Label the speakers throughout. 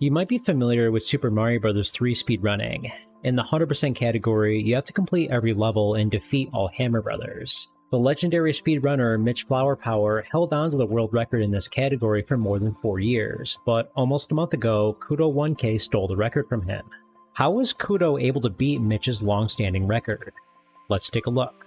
Speaker 1: You might be familiar with Super Mario Bros. 3 speedrunning. In the 100% category, you have to complete every level and defeat all Hammer Brothers. The legendary speedrunner MitchFlowerPower held on to the world record in this category for more than 4 years, but almost a month ago, Kuto 1K stole the record from him. How was Kuto able to beat Mitch's long-standing record? Let's take a look.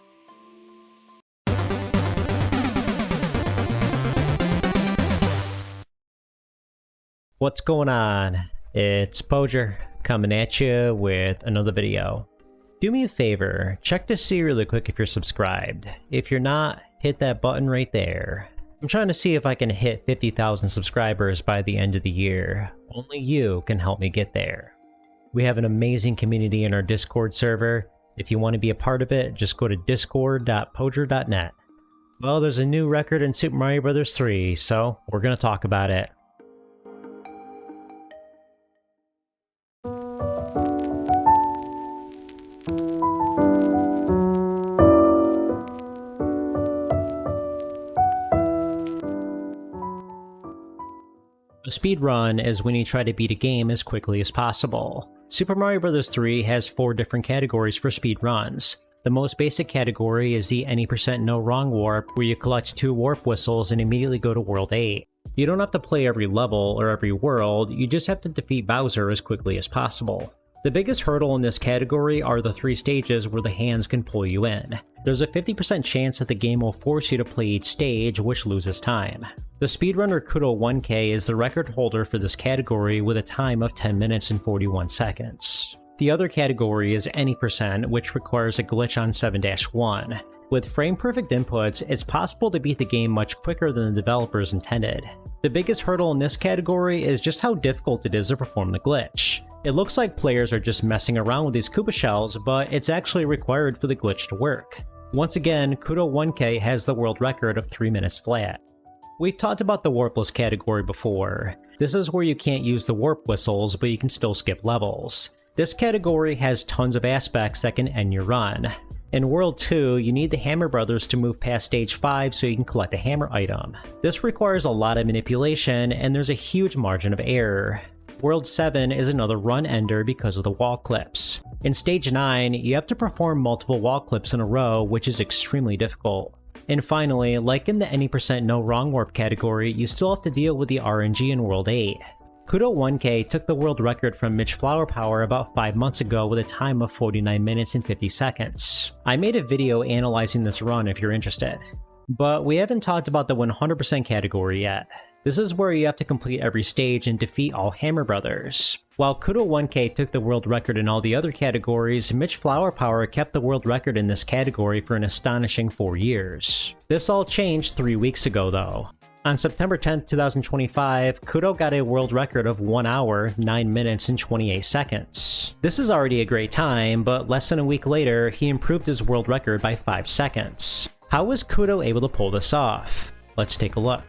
Speaker 1: What's going on? It's Podrez coming at you with another video. Do me a favor, check to see really quick if you're subscribed. If you're not, hit that button right there. I'm trying to see if I can hit 50,000 subscribers by the end of the year. Only you can help me get there. We have an amazing community in our Discord server. If you want to be a part of it, just go to discord.podrez.net. Well, there's a new record in Super Mario Bros. 3, so we're going to talk about it. A speedrun is when you try to beat a game as quickly as possible. Super Mario Bros. 3 has 4 different categories for speedruns. The most basic category is the any % no wrong warp, where you collect 2 warp whistles and immediately go to World 8. You don't have to play every level or every world, you just have to defeat Bowser as quickly as possible. The biggest hurdle in this category are the 3 stages where the hands can pull you in. There's a 50% chance that the game will force you to play each stage, which loses time. The speedrunner Kuto 1K is the record holder for this category with a time of 10 minutes and 41 seconds. The other category is any %, which requires a glitch on 7-1. With frame-perfect inputs, it's possible to beat the game much quicker than the developers intended. The biggest hurdle in this category is just how difficult it is to perform the glitch. It looks like players are just messing around with these Koopa shells, but it's actually required for the glitch to work. Once again, Kuto 1K has the world record of 3 minutes flat. We've talked about the Warpless category before. This is where you can't use the warp whistles, but you can still skip levels. This category has tons of aspects that can end your run. In World 2, you need the Hammer Brothers to move past Stage 5 so you can collect a hammer item. This requires a lot of manipulation, and there's a huge margin of error. World 7 is another run ender because of the wall clips. In Stage 9, you have to perform multiple wall clips in a row, which is extremely difficult. And finally, like in the any % no wrong warp category, you still have to deal with the RNG in World 8. Kuto 1K took the world record from MitchFlowerPower about 5 months ago with a time of 49 minutes and 50 seconds. I made a video analyzing this run if you're interested. But we haven't talked about the 100% category yet. This is where you have to complete every stage and defeat all Hammer Brothers. While Kuto 1K took the world record in all the other categories, MitchFlowerPower kept the world record in this category for an astonishing 4 years. This all changed 3 weeks ago though. On September 10th, 2025, Kuto got a world record of 1 hour, 9 minutes, and 28 seconds. This is already a great time, but less than a week later, he improved his world record by 5 seconds. How was Kuto able to pull this off? Let's take a look.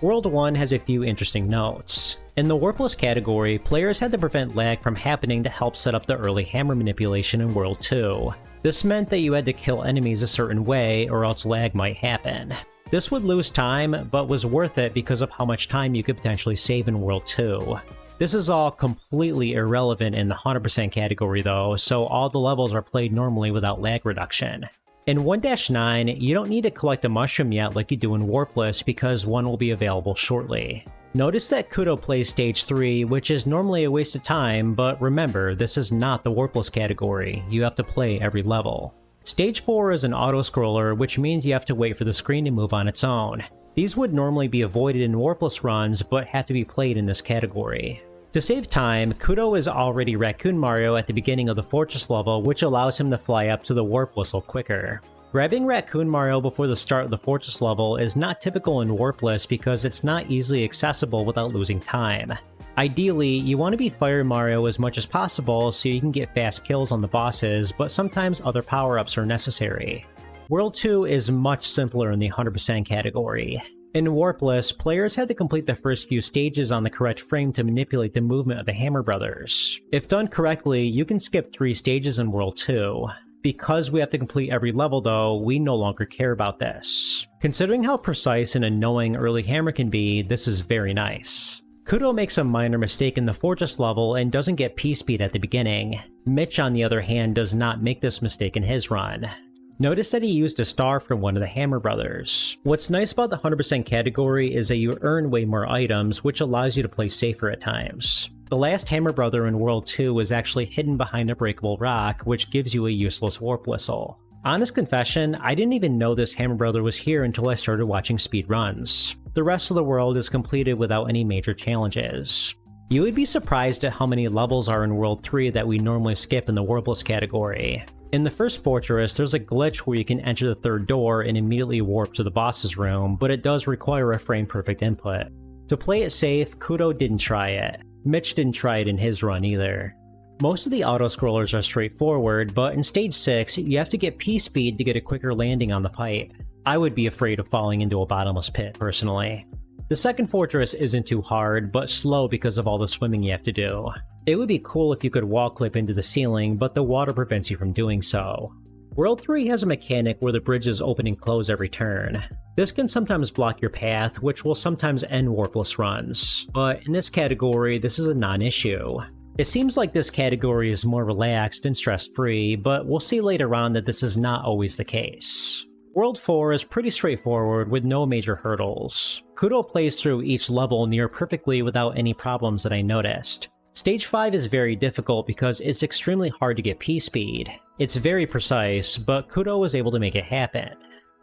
Speaker 1: World 1 has a few interesting notes. In the Warpless category, players had to prevent lag from happening to help set up the early hammer manipulation in World 2. This meant that you had to kill enemies a certain way or else lag might happen. This would lose time, but was worth it because of how much time you could potentially save in World 2. This is all completely irrelevant in the 100% category though, so all the levels are played normally without lag reduction. In 1-9, you don't need to collect a mushroom yet like you do in Warpless because one will be available shortly. Notice that Kuto plays Stage 3, which is normally a waste of time, but remember, this is not the Warpless category. You have to play every level. Stage 4 is an auto-scroller, which means you have to wait for the screen to move on its own. These would normally be avoided in Warpless runs, but have to be played in this category. To save time, Kuto is already Raccoon Mario at the beginning of the Fortress level, which allows him to fly up to the warp whistle quicker. Grabbing Raccoon Mario before the start of the Fortress level is not typical in Warpless because it's not easily accessible without losing time. Ideally, you want to be Fire Mario as much as possible so you can get fast kills on the bosses, but sometimes other power-ups are necessary. World 2 is much simpler in the 100% category. In Warpless, players had to complete the first few stages on the correct frame to manipulate the movement of the Hammer Brothers. If done correctly, you can skip 3 stages in World 2. Because we have to complete every level though, we no longer care about this. Considering how precise and annoying early hammer can be, this is very nice. Kuto makes a minor mistake in the Fortress level and doesn't get P-Speed at the beginning. Mitch, on the other hand, does not make this mistake in his run. Notice that he used a star from one of the Hammer Brothers. What's nice about the 100% category is that you earn way more items, which allows you to play safer at times. The last Hammer Brother in World 2 was actually hidden behind a breakable rock, which gives you a useless warp whistle. Honest confession, I didn't even know this Hammer Brother was here until I started watching speedruns. The rest of the world is completed without any major challenges. You would be surprised at how many levels are in World 3 that we normally skip in the Warpless category. In the first Fortress, there's a glitch where you can enter the third door and immediately warp to the boss's room, but it does require a frame-perfect input. To play it safe, Kuto didn't try it. Mitch didn't try it in his run either. Most of the auto-scrollers are straightforward, but in Stage 6, you have to get P-Speed to get a quicker landing on the pipe. I would be afraid of falling into a bottomless pit, personally. The second Fortress isn't too hard, but slow because of all the swimming you have to do. It would be cool if you could wall clip into the ceiling, but the water prevents you from doing so. World 3 has a mechanic where the bridges open and close every turn. This can sometimes block your path, which will sometimes end warpless runs, but in this category, this is a non-issue. It seems like this category is more relaxed and stress-free, but we'll see later on that this is not always the case. World 4 is pretty straightforward with no major hurdles. Kuto plays through each level near perfectly without any problems that I noticed. Stage 5 is very difficult because it's extremely hard to get P-Speed. It's very precise, but Kuto was able to make it happen.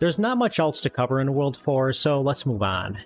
Speaker 1: There's not much else to cover in World 4, so let's move on.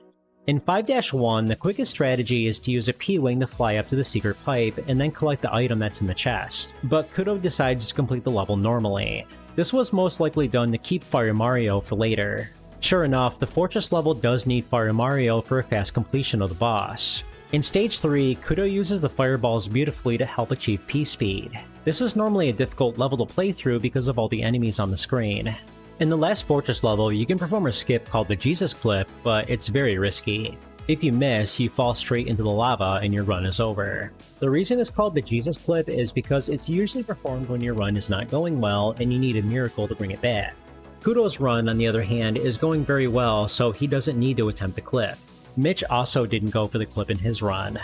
Speaker 1: In 5-1, the quickest strategy is to use a P-Wing to fly up to the secret pipe and then collect the item that's in the chest, but Kuto decides to complete the level normally. This was most likely done to keep Fire Mario for later. Sure enough, the Fortress level does need Fire Mario for a fast completion of the boss. In Stage 3, Kuto uses the fireballs beautifully to help achieve P-Speed. This is normally a difficult level to play through because of all the enemies on the screen. In the last Fortress level, you can perform a skip called the Jesus Clip, but it's very risky. If you miss, you fall straight into the lava and your run is over. The reason it's called the Jesus Clip is because it's usually performed when your run is not going well and you need a miracle to bring it back. Kuto's run, on the other hand, is going very well, so he doesn't need to attempt the clip. Mitch also didn't go for the clip in his run.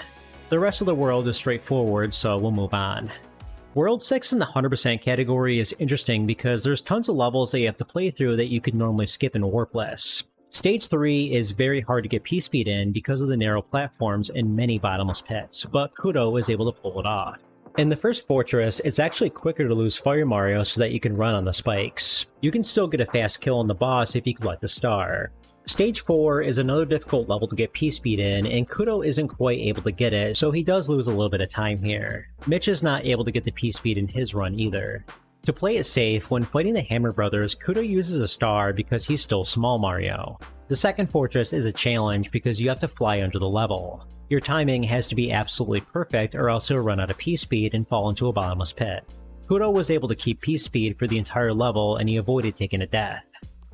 Speaker 1: The rest of the world is straightforward, so we'll move on. World 6 in the 100% category is interesting because there's tons of levels that you have to play through that you could normally skip in Warpless. Stage 3 is very hard to get P-Speed in because of the narrow platforms and many bottomless pits, but Kuto is able to pull it off. In the first Fortress, it's actually quicker to lose Fire Mario so that you can run on the spikes. You can still get a fast kill on the boss if you collect the star. Stage 4 is another difficult level to get P-Speed in, and Kuto isn't quite able to get it, so he does lose a little bit of time here. Mitch is not able to get the P-Speed in his run either. To play it safe, when fighting the Hammer Brothers, Kuto uses a star because he's still Small Mario. The second Fortress is a challenge because you have to fly under the level. Your timing has to be absolutely perfect or else you'll run out of P-Speed and fall into a bottomless pit. Kuto was able to keep P-Speed for the entire level and he avoided taking a death.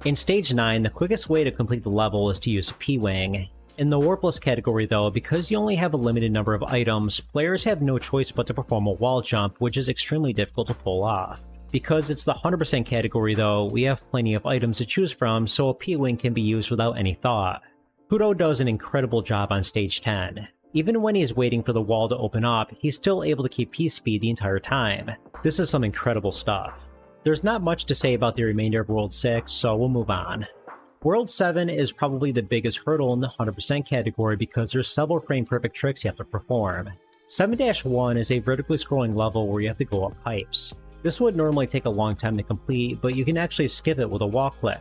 Speaker 1: In Stage 9, the quickest way to complete the level is to use a P-Wing. In the Warpless category though, because you only have a limited number of items, players have no choice but to perform a wall jump, which is extremely difficult to pull off. Because it's the 100% category though, we have plenty of items to choose from, so a P-Wing can be used without any thought. Kuto does an incredible job on Stage 10. Even when he's waiting for the wall to open up, he's still able to keep P-Speed the entire time. This is some incredible stuff. There's not much to say about the remainder of World 6, so we'll move on. World 7 is probably the biggest hurdle in the 100% category because there's several frame-perfect tricks you have to perform. 7-1 is a vertically scrolling level where you have to go up pipes. This would normally take a long time to complete, but you can actually skip it with a wall clip.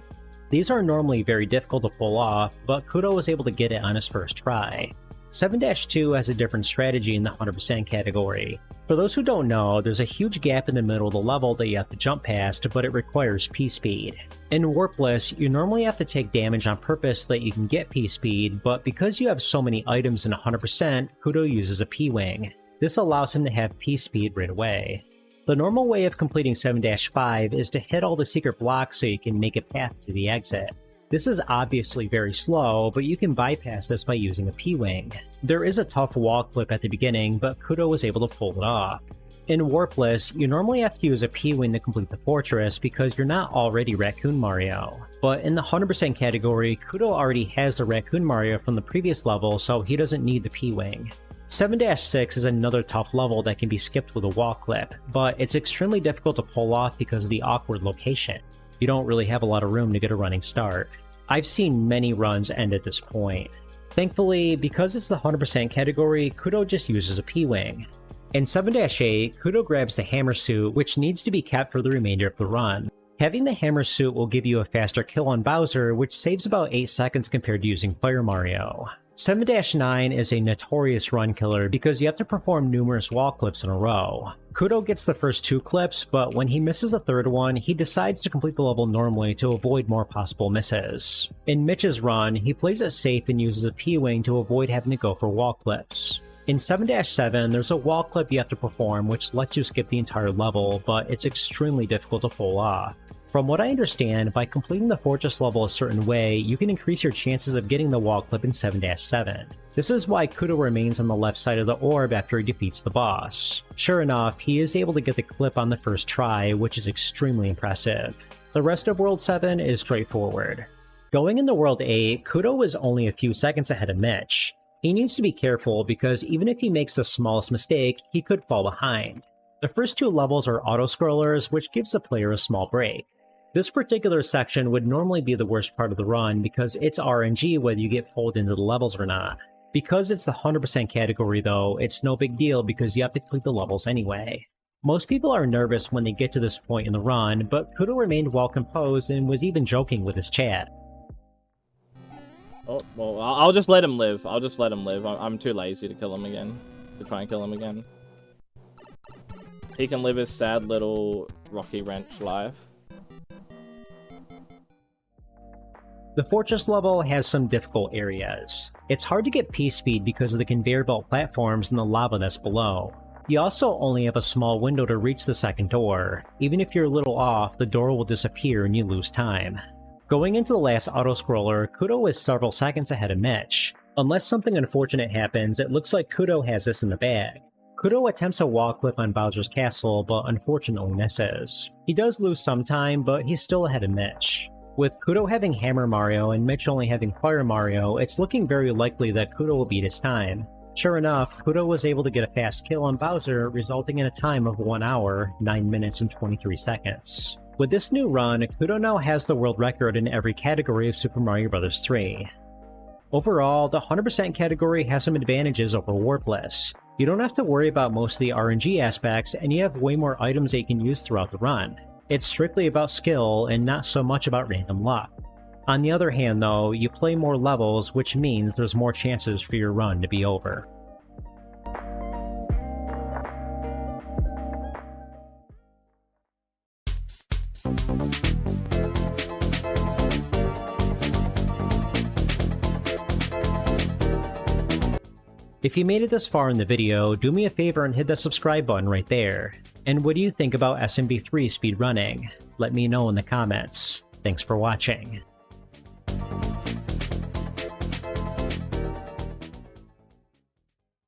Speaker 1: These are normally very difficult to pull off, but Kuto was able to get it on his first try. 7-2 has a different strategy in the 100% category. For those who don't know, there's a huge gap in the middle of the level that you have to jump past, but it requires P-Speed. In Warpless, you normally have to take damage on purpose so that you can get P-Speed, but because you have so many items in 100%, Kuto uses a P-Wing. This allows him to have P-Speed right away. The normal way of completing 7-5 is to hit all the secret blocks so you can make a path to the exit. This is obviously very slow, but you can bypass this by using a P-Wing. There is a tough wall clip at the beginning, but Kuto was able to pull it off. In Warpless, you normally have to use a P-Wing to complete the fortress because you're not already Raccoon Mario. But in the 100% category, Kuto already has the Raccoon Mario from the previous level, so he doesn't need the P-Wing. 7-6 is another tough level that can be skipped with a wall clip, but it's extremely difficult to pull off because of the awkward location. You don't really have a lot of room to get a running start. I've seen many runs end at this point. Thankfully, because it's the 100% category, Kuto just uses a P-Wing. In 7-8, Kuto grabs the hammer suit, which needs to be kept for the remainder of the run. Having the hammer suit will give you a faster kill on Bowser, which saves about 8 seconds compared to using Fire Mario. 7-9 is a notorious run killer because you have to perform numerous wall clips in a row. Kuto gets the first 2 clips, but when he misses the third one, he decides to complete the level normally to avoid more possible misses. In Mitch's run, he plays it safe and uses a P-Wing to avoid having to go for wall clips. In 7-7, there's a wall clip you have to perform which lets you skip the entire level, but it's extremely difficult to pull off. From what I understand, by completing the fortress level a certain way, you can increase your chances of getting the wall clip in 7-7. This is why Kuto remains on the left side of the orb after he defeats the boss. Sure enough, he is able to get the clip on the first try, which is extremely impressive. The rest of World 7 is straightforward. Going into World 8, Kuto is only a few seconds ahead of Mitch. He needs to be careful because even if he makes the smallest mistake, he could fall behind. The first 2 levels are auto-scrollers, which gives the player a small break. This particular section would normally be the worst part of the run because it's RNG whether you get pulled into the levels or not. Because it's the 100% category though, it's no big deal because you have to complete the levels anyway. Most people are nervous when they get to this point in the run, but Kuto remained well composed and was even joking with his chat.
Speaker 2: Oh, well, I'll just let him live. I'll just let him live. I'm too lazy to kill him again. To try and kill him again. He can live his sad little Rocky Wrench life.
Speaker 1: The fortress level has some difficult areas. It's hard to get P-speed because of the conveyor belt platforms and the lava that's below. You also only have a small window to reach the second door. Even if you're a little off, the door will disappear and you lose time. Going into the last auto-scroller, Kuto is several seconds ahead of Mitch. Unless something unfortunate happens, it looks like Kuto has this in the bag. Kuto attempts a wall clip on Bowser's castle, but unfortunately misses. He does lose some time, but he's still ahead of Mitch. With Kuto having Hammer Mario and Mitch only having Fire Mario, it's looking very likely that Kuto will beat his time. Sure enough, Kuto was able to get a fast kill on Bowser, resulting in a time of 1 hour, 9 minutes and 23 seconds. With this new run, Kuto now has the world record in every category of Super Mario Bros. 3. Overall, the 100% category has some advantages over Warpless. You don't have to worry about most of the RNG aspects, and you have way more items that you can use throughout the run. It's strictly about skill and not so much about random luck. On the other hand though, you play more levels, which means there's more chances for your run to be over. If you made it this far in the video, do me a favor and hit that subscribe button right there. And what do you think about SMB3 speedrunning? Let me know in the comments. Thanks for watching.